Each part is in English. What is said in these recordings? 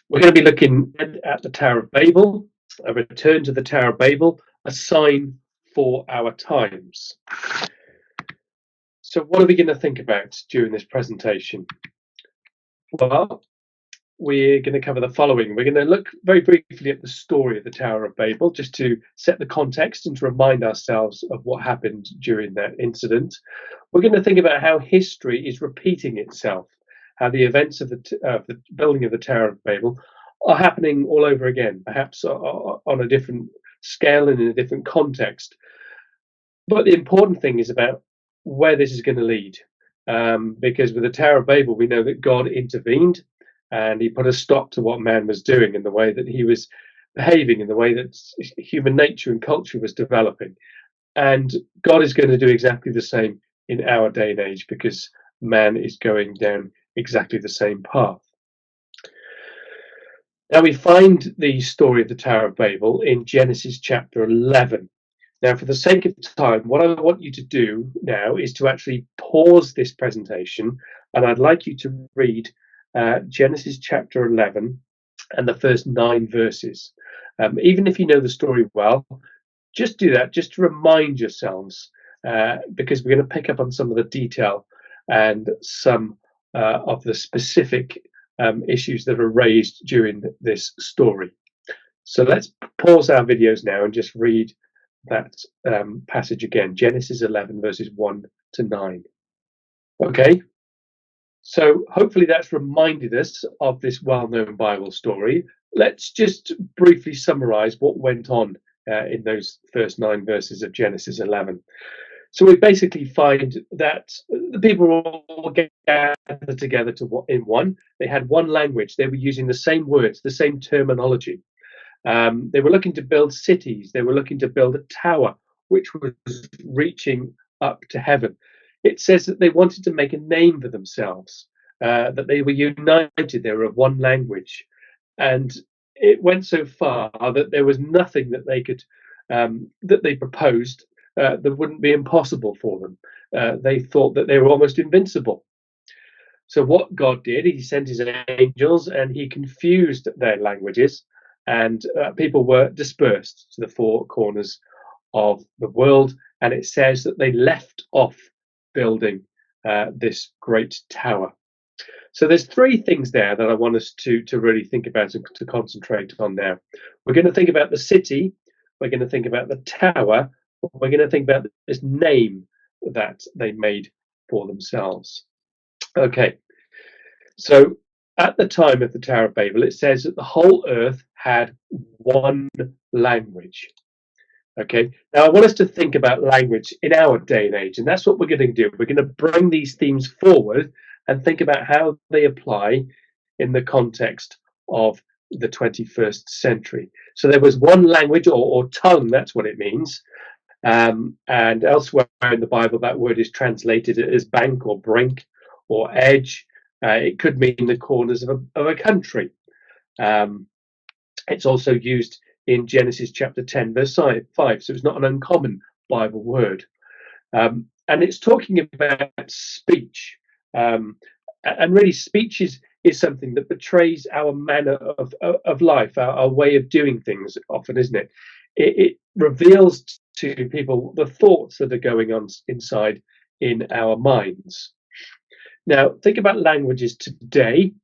We're going to be looking at the Tower of Babel, a return to the Tower of Babel, a sign for our times. So what are we going to think about during this presentation? Well, we're going to cover the following. We're going to look very briefly at the story of the Tower of Babel, just to set the context and to remind ourselves of what happened during that incident. We're going to think about how history is repeating itself, how the events of the building of the Tower of Babel are happening all over again, perhaps on a different scale and in a different context. But the important thing is about where this is going to lead, because with the Tower of Babel, we know that God intervened and he put a stop to what man was doing in the way that he was behaving, in the way that human nature and culture was developing. And God is going to do exactly the same in our day and age, because man is going down exactly the same path. Now we find the story of the Tower of Babel in Genesis chapter 11. Now, for the sake of time, what I want you to do now is to actually pause this presentation, and I'd like you to read Genesis chapter 11 and the first 9 verses. Even if you know the story well, just do that, just to remind yourselves, because we're going to pick up on some of the detail and some of the specific issues that are raised during this story. So let's pause our videos now and just read that passage again, Genesis 11 verses 1 to 9. Okay, so hopefully that's reminded us of this well-known Bible story. Let's just briefly summarize what went on in those first 9 verses of Genesis 11. So we basically find that the people were all gathered together in one. They had one language. They were using the same words, the same terminology. They were looking to build cities. They were looking to build a tower, which was reaching up to heaven. It says that they wanted to make a name for themselves, that they were united. They were of one language. And it went so far that there was nothing that they could, that they proposed that wouldn't be impossible for them. They thought that they were almost invincible. So what God did, he sent his angels and he confused their languages, and people were dispersed to the 4 corners of the world. And it says that they left off building this great tower. So there's 3 things there that I want us to really think about and to concentrate on now. We're going to think about the city, we're going to think about the tower, we're going to think about this name that they made for themselves. Okay, so at the time of the Tower of Babel, it says that the whole earth had one language. Okay, now I want us to think about language in our day and age, and that's what we're going to do. We're going to bring these themes forward and think about how they apply in the context of the 21st century. So there was one language, or tongue, that's what it means. And elsewhere in the Bible, that word is translated as bank or brink or edge. It could mean the corners of a country. It's also used in Genesis chapter 10, verse 5, so it's not an uncommon Bible word. And it's talking about speech. And really, speech is something that betrays our manner of life, our way of doing things often, isn't it? It reveals to people the thoughts that are going on inside in our minds. Now, think about languages today.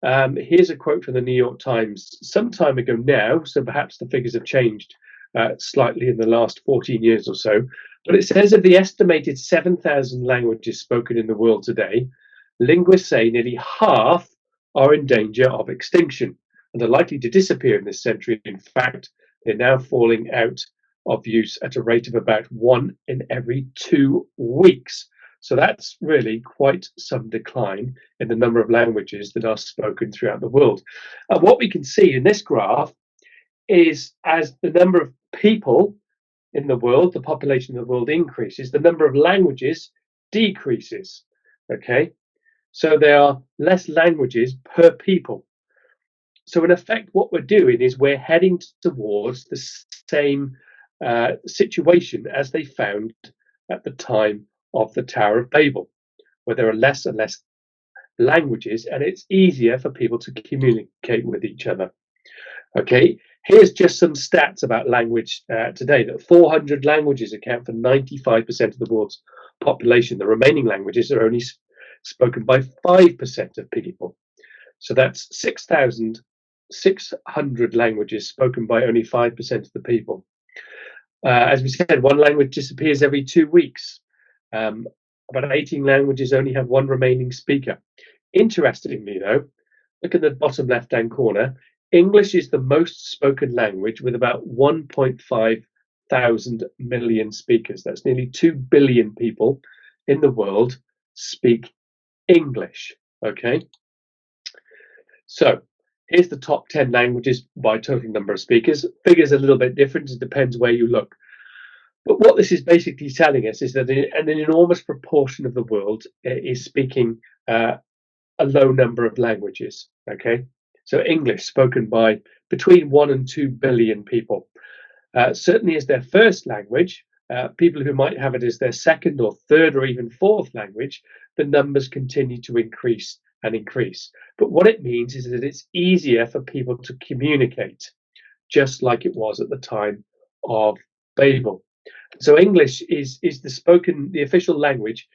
Here's a quote from the New York Times some time ago now, so perhaps the figures have changed slightly in the last 14 years or so. But it says of the estimated 7,000 languages spoken in the world today, linguists say nearly half are in danger of extinction and are likely to disappear in this century. In fact, they're now falling out of use at a rate of about 1 in every 2 weeks. So that's really quite some decline in the number of languages that are spoken throughout the world. And what we can see in this graph is as the number of people in the world, the population of the world increases, the number of languages decreases. Okay, so there are less languages per people. So in effect, what we're doing is we're heading towards the same situation as they found at the time of the Tower of Babel, where there are less and less languages, and it's easier for people to communicate with each other. Okay, here's just some stats about language today. That 400 languages account for 95% of the world's population. The remaining languages are only spoken by 5% of people. So that's 6,600 languages spoken by only 5% of the people. As we said, one language disappears every 2 weeks. About 18 languages only have one remaining speaker. Interestingly, though, look at the bottom left-hand corner. English is the most spoken language with about 1.5 thousand million speakers. That's nearly 2 billion people in the world speak English. Okay. So here's the top 10 languages by total number of speakers. Figures a little bit different. It depends where you look. But what this is basically telling us is that an enormous proportion of the world is speaking a low number of languages. Okay, so English spoken by between 1 and 2 billion people. Certainly as their first language, people who might have it as their second or third or even fourth language, the numbers continue to increase and increase. But what it means is that it's easier for people to communicate, just like it was at the time of Babel. So English is the official language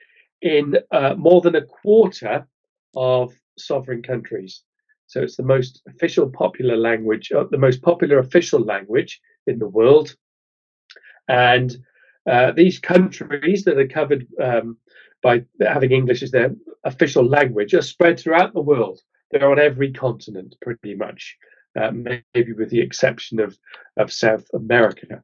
in more than a quarter of sovereign countries. So it's the most popular official language in the world. And these countries that are covered by having English as their official language are spread throughout the world. They're on every continent, pretty much, maybe with the exception of South America.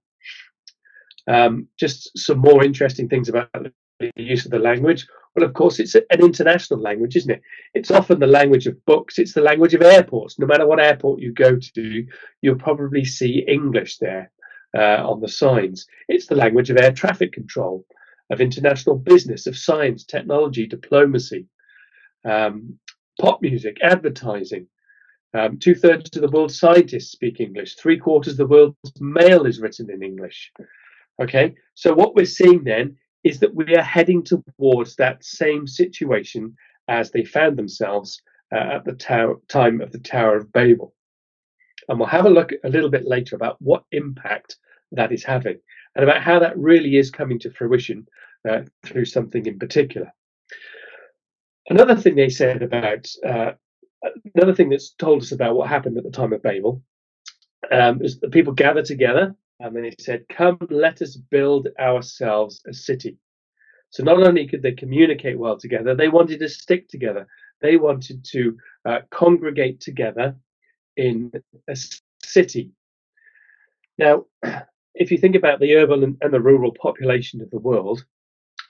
Just some more interesting things about the use of the language. Well, of course, it's an international language, isn't it? It's often the language of books. It's the language of airports. No matter what airport you go to, you'll probably see English there on the signs. It's the language of air traffic control, of international business, of science, technology, diplomacy, pop music, advertising. 2/3 of the world's scientists speak English. 3/4 of the world's mail is written in English. Okay, so what we're seeing then is that we are heading towards that same situation as they found themselves at the time of the Tower of Babel. And we'll have a look a little bit later about what impact that is having and about how that really is coming to fruition through something in particular. Another thing they said about, another thing that's told us about what happened at the time of Babel is that people gathered together and they said, "Come, let us build ourselves a city." So not only could they communicate well together, they wanted to stick together. They wanted to congregate together in a city. Now, if you think about the urban and the rural population of the world,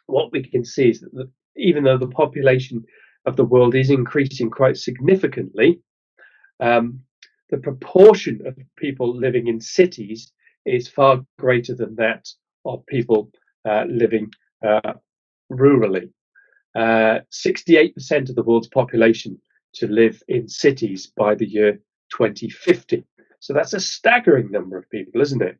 what we can see is that even though the population of the world is increasing quite significantly, the proportion of people living in cities is far greater than that of people living rurally. 68% of the world's population to live in cities by the year 2050. So that's a staggering number of people, isn't it?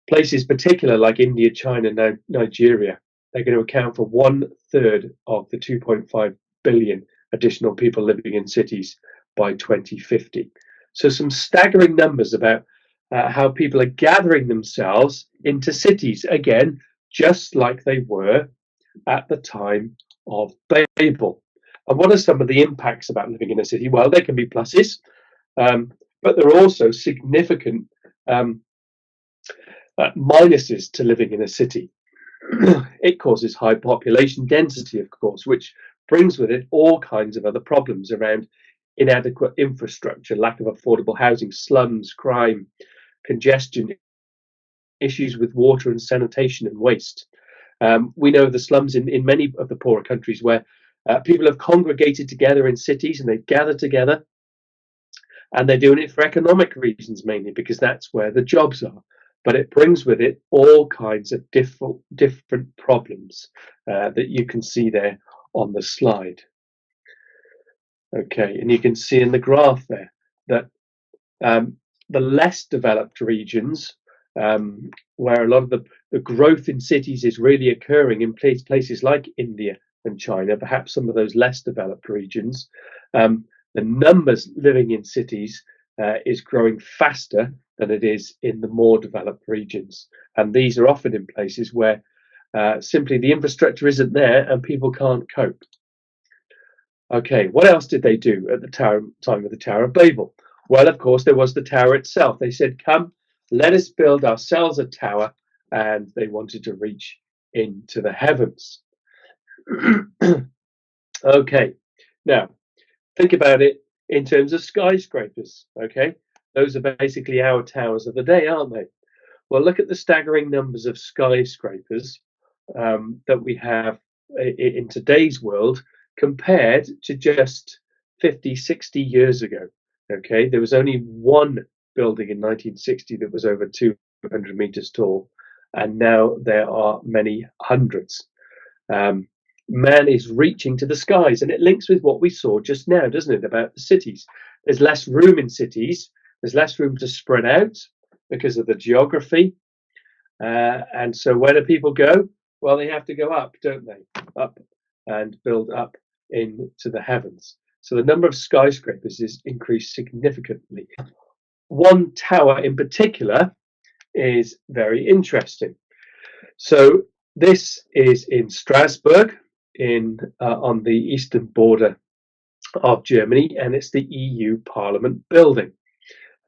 Places particular like India, China, Nigeria, they're going to account for 1/3 of the 2.5 billion additional people living in cities by 2050. So some staggering numbers about how people are gathering themselves into cities, again, just like they were at the time of Babel. And what are some of the impacts about living in a city? Well, there can be pluses, but there are also significant minuses to living in a city. It causes high population density, of course, which brings with it all kinds of other problems around inadequate infrastructure, lack of affordable housing, slums, crime, congestion, issues with water and sanitation and waste. We know the slums in many of the poorer countries where people have congregated together in cities and they've gathered together, and they're doing it for economic reasons mainly because that's where the jobs are. But it brings with it all kinds of different problems that you can see there on the slide. Okay, and you can see in the graph there that the less developed regions, where a lot of the growth in cities is really occurring in places like India, and China, perhaps some of those less developed regions, the numbers living in cities is growing faster than it is in the more developed regions. And these are often in places where simply the infrastructure isn't there and people can't cope. Okay, what else did they do at the time of the Tower of Babel? Well, of course, there was the tower itself. They said, come, let us build ourselves a tower, and they wanted to reach into the heavens. Okay, now think about it in terms of skyscrapers. Okay, those are basically our towers of the day, aren't they? Well, look at the staggering numbers of skyscrapers that we have in today's world compared to just 50, 60 years ago. Okay, there was only one building in 1960 that was over 200 meters tall, and now there are many hundreds. Man is reaching to the skies, and it links with what we saw just now, doesn't it, about the cities? There's less room in cities, there's less room to spread out because of the geography. And so where do people go? Well, they have to go up, don't they? Up and build up into the heavens. So the number of skyscrapers is increased significantly. One tower in particular is very interesting. So this is in Strasbourg, on the eastern border of Germany, and it's the EU Parliament building.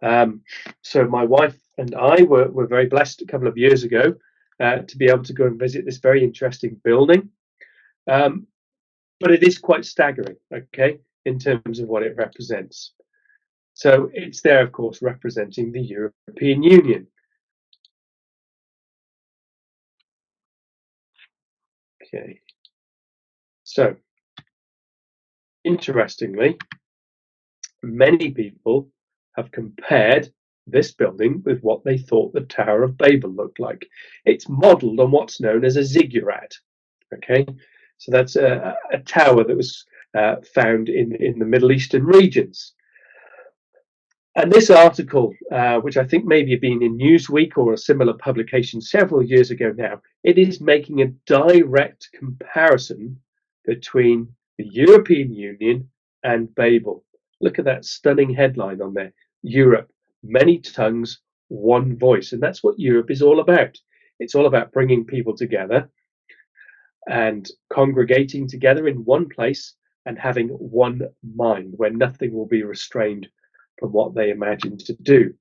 So my wife and I were very blessed a couple of years ago to be able to go and visit this very interesting building. But it is quite staggering, okay, in terms of what it represents. So it's there, of course, representing the European Union. Okay. So, interestingly, many people have compared this building with what they thought the Tower of Babel looked like. It's modeled on what's known as a ziggurat. Okay, so that's a tower that was found in the Middle Eastern regions. And this article, which I think maybe had been in Newsweek or a similar publication several years ago now, it is making a direct comparison between the European Union and Babel. Look at that stunning headline on there. Europe, many tongues, one voice. And that's what Europe is all about. It's all about bringing people together and congregating together in one place and having one mind where nothing will be restrained from what they imagine to do.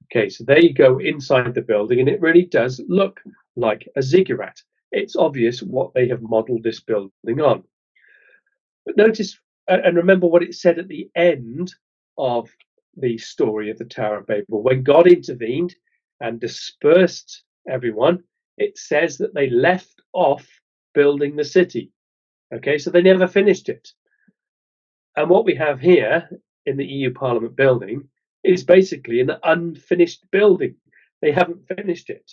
Okay, so there you go inside the building, and it really does look like a ziggurat. It's obvious what they have modeled this building on. But notice and remember what it said at the end of the story of the Tower of Babel. When God intervened and dispersed everyone, it says that they left off building the city. Okay, so they never finished it. And what we have here in the EU Parliament building is basically an unfinished building. They haven't finished it,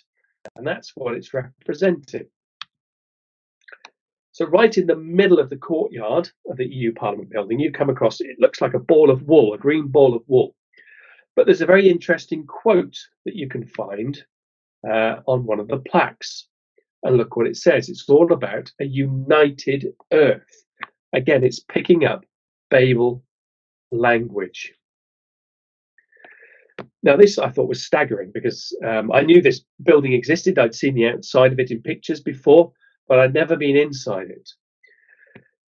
and that's what it's representing. So right in the middle of the courtyard of the EU Parliament building, you come across, it looks like a ball of wool, a green ball of wool. But there's a very interesting quote that you can find on one of the plaques. And look what it says. It's all about a united earth. Again, it's picking up Babel language. Now, this I thought was staggering because I knew this building existed. I'd seen the outside of it in pictures before, but I'd never been inside it.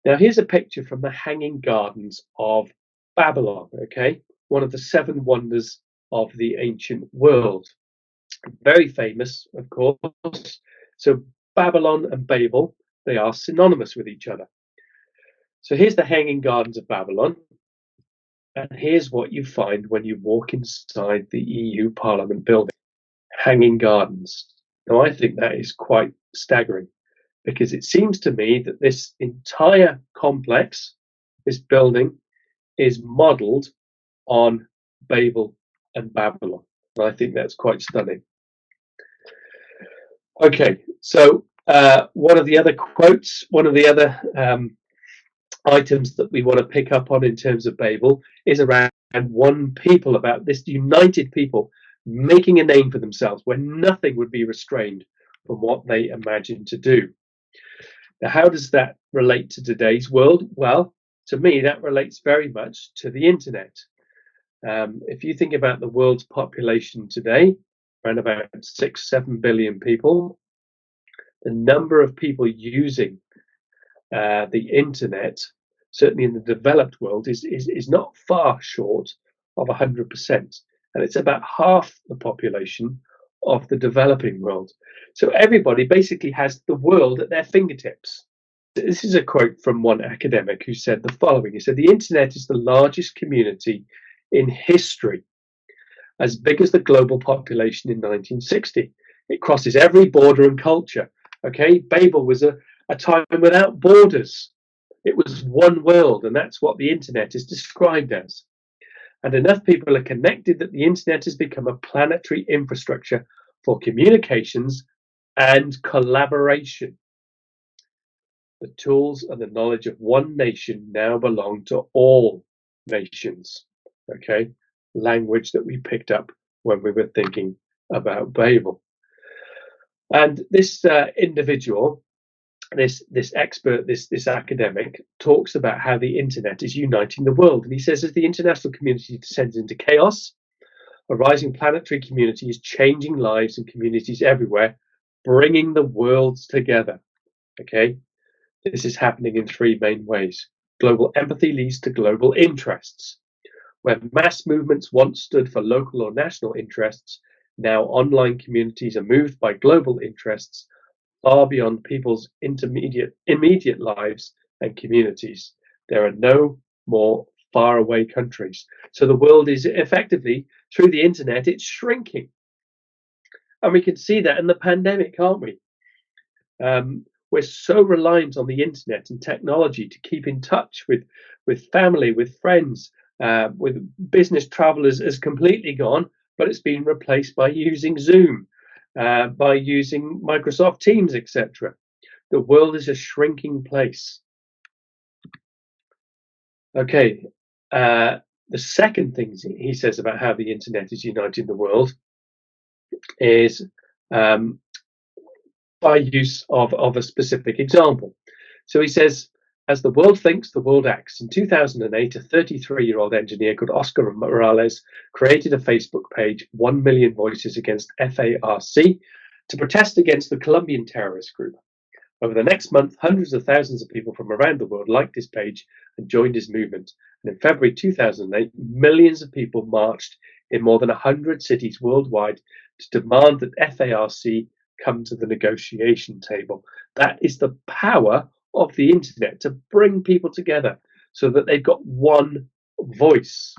Now, here's a picture from the Hanging Gardens of Babylon, okay? One of the 7 wonders of the ancient world. Very famous, of course. So Babylon and Babel, they are synonymous with each other. So here's the Hanging Gardens of Babylon. And here's what you find when you walk inside the EU Parliament building. Hanging Gardens. Now, I think that is quite staggering because it seems to me that this entire complex, this building, is modeled on Babel and Babylon. And I think that's quite stunning. Okay, so one of the other quotes, one of the other items that we want to pick up on in terms of Babel is around one people, about this united people making a name for themselves where nothing would be restrained from what they imagine to do. Now, how does that relate to today's world? Well, to me, that relates very much to the internet. If you think about the world's population today, around about 6-7 billion people, the number of people using the internet, certainly in the developed world, is not far short of 100%. And it's about half the population of the developing world. So everybody basically has the world at their fingertips. This is a quote from one academic who said the following. He said, "The internet is the largest community in history, as big as the global population in 1960. It crosses every border and culture." Okay, Babel was a time without borders. It was one world, and that's what the internet is described as. And enough people are connected that the internet has become a planetary infrastructure for communications and collaboration. The tools and the knowledge of one nation now belong to all nations. Okay, language that we picked up when we were thinking about Babel. And this individual, this expert, this academic, talks about how the internet is uniting the world. And he says, as the international community descends into chaos, a rising planetary community is changing lives and communities everywhere, bringing the worlds together. Okay, this is happening in three main ways. Global empathy leads to global interests. Where mass movements once stood for local or national interests, now online communities are moved by global interests far beyond people's immediate lives and communities. There are no more faraway countries. So the world is effectively, through the internet, it's shrinking. And we can see that in the pandemic, can't we? We're so reliant on the internet and technology to keep in touch with family, with friends, with business travelers has completely gone, but it's been replaced by using Zoom, by using Microsoft Teams, etc. The world is a shrinking place. Okay, the second thing he says about how the internet is uniting the world is by use of a specific example. So he says, as the world thinks, the world acts. In 2008, a 33-year-old engineer called Oscar Morales created a Facebook page, 1 Million Voices Against FARC, to protest against the Colombian terrorist group. Over the next month, hundreds of thousands of people from around the world liked his page and joined his movement. And in February 2008, millions of people marched in more than 100 cities worldwide to demand that FARC come to the negotiation table. That is the power of the internet, to bring people together so that they've got one voice.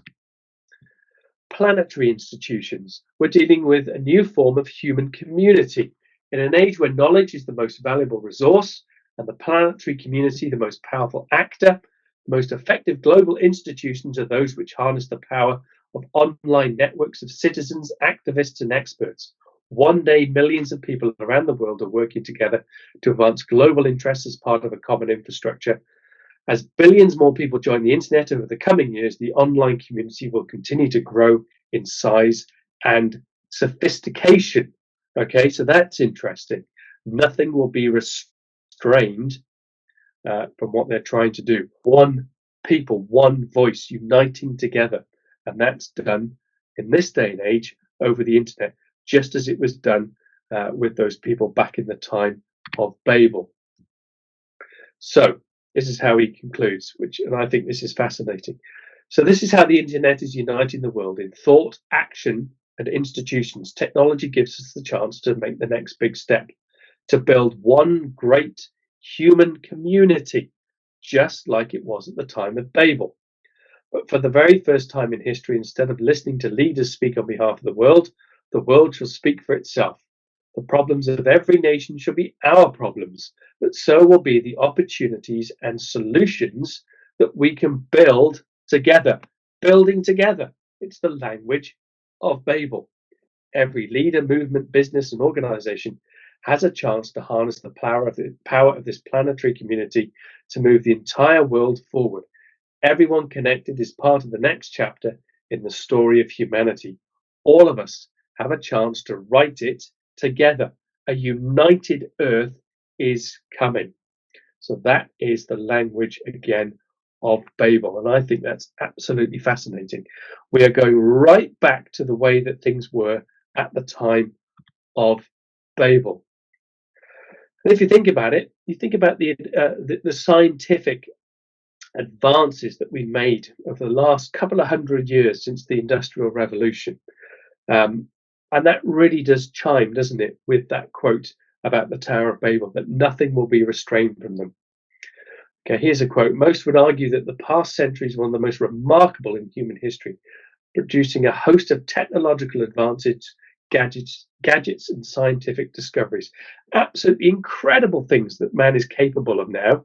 Planetary institutions. We're dealing with a new form of human community. In an age where knowledge is the most valuable resource and the planetary community the most powerful actor, the most effective global institutions are those which harness the power of online networks of citizens, activists, and experts. One day, millions of people around the world are working together to advance global interests as part of a common infrastructure. As billions more people join the internet over the coming years, the online community will continue to grow in size and sophistication. Okay, so that's interesting. Nothing will be restrained from what they're trying to do. One people, one voice, uniting together. And that's done in this day and age over the internet, just as it was done with those people back in the time of Babel. So this is how he concludes, and I think this is fascinating. So this is how the internet is uniting the world in thought, action, and institutions. Technology gives us the chance to make the next big step, to build one great human community, just like it was at the time of Babel. But for the very first time in history, instead of listening to leaders speak on behalf of the world shall speak for itself. The problems of every nation shall be our problems, but so will be the opportunities and solutions that we can build together. Building together. It's the language of Babel. Every leader, movement, business, and organization has a chance to harness the power of this planetary community to move the entire world forward. Everyone connected is part of the next chapter in the story of humanity. All of us have a chance to write it together. A united earth is coming. So that is the language again of Babel, and I think that's absolutely fascinating. We are going right back to the way that things were at the time of Babel. And if you think about it, you think about the scientific advances that we made over the last couple of hundred years since the Industrial Revolution. And that really does chime, doesn't it, with that quote about the Tower of Babel, that nothing will be restrained from them. Okay, here's a quote. Most would argue that the past century is one of the most remarkable in human history, producing a host of technological advances, gadgets and scientific discoveries. Absolutely incredible things that man is capable of now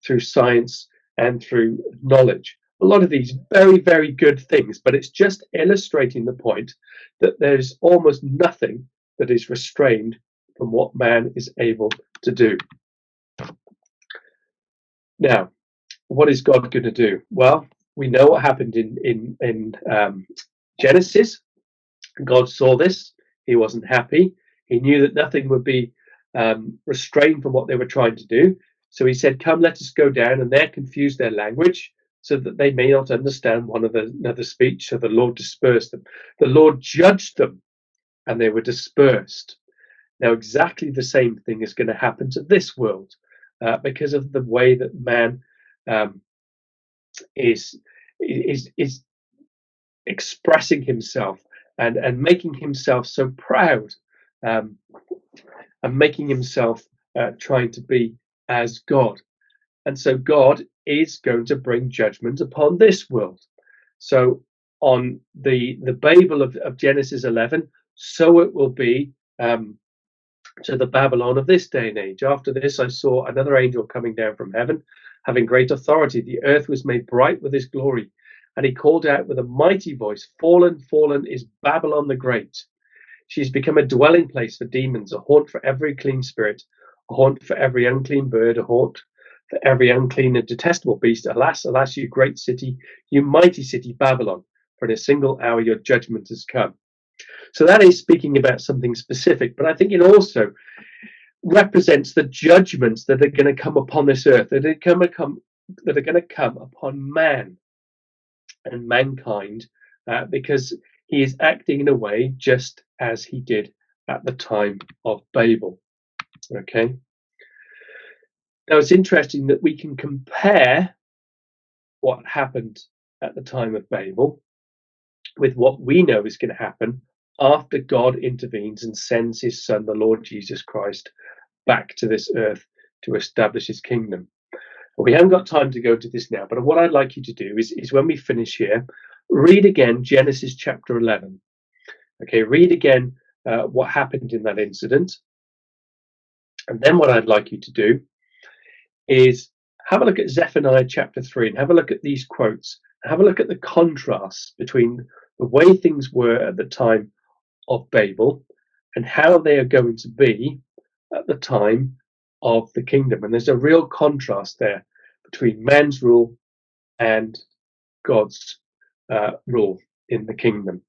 through science and through knowledge. A lot of these very, very good things, but it's just illustrating the point that there's almost nothing that is restrained from what man is able to do. Now, what is God going to do? Well, we know what happened in Genesis. God saw this. He wasn't happy. He knew that nothing would be restrained from what they were trying to do. So he said, come, let us go down, and there confuse their language so that they may not understand one another speech. So the Lord dispersed them. The Lord judged them, and they were dispersed. Now, exactly the same thing is going to happen to this world because of the way that man is expressing himself and making himself so proud, and making himself trying to be as God. And so God is going to bring judgment upon this world. So on the Babel of Genesis 11, so it will be to the Babylon of this day and age. After this, I saw another angel coming down from heaven, having great authority. The earth was made bright with his glory. And he called out with a mighty voice, fallen, fallen is Babylon the Great. She has become a dwelling place for demons, a haunt for every clean spirit, a haunt for every unclean bird, a haunt for every unclean and detestable beast. Alas, alas, you great city, you mighty city, Babylon, for in a single hour your judgment has come. So that is speaking about something specific, but I think it also represents the judgments that are going to come upon this earth, that are going to come upon man and mankind, because he is acting in a way just as he did at the time of Babel. Okay. Now it's interesting that we can compare what happened at the time of Babel with what we know is going to happen after God intervenes and sends his son, the Lord Jesus Christ, back to this earth to establish his kingdom. We haven't got time to go into this now, but what I'd like you to do is when we finish here, read again Genesis chapter 11. Okay, read again what happened in that incident. And then what I'd like you to do is have a look at Zephaniah chapter 3 and have a look at these quotes. Have a look at the contrast between the way things were at the time of Babel and how they are going to be at the time of the kingdom. And there's a real contrast there between man's rule and God's rule in the kingdom.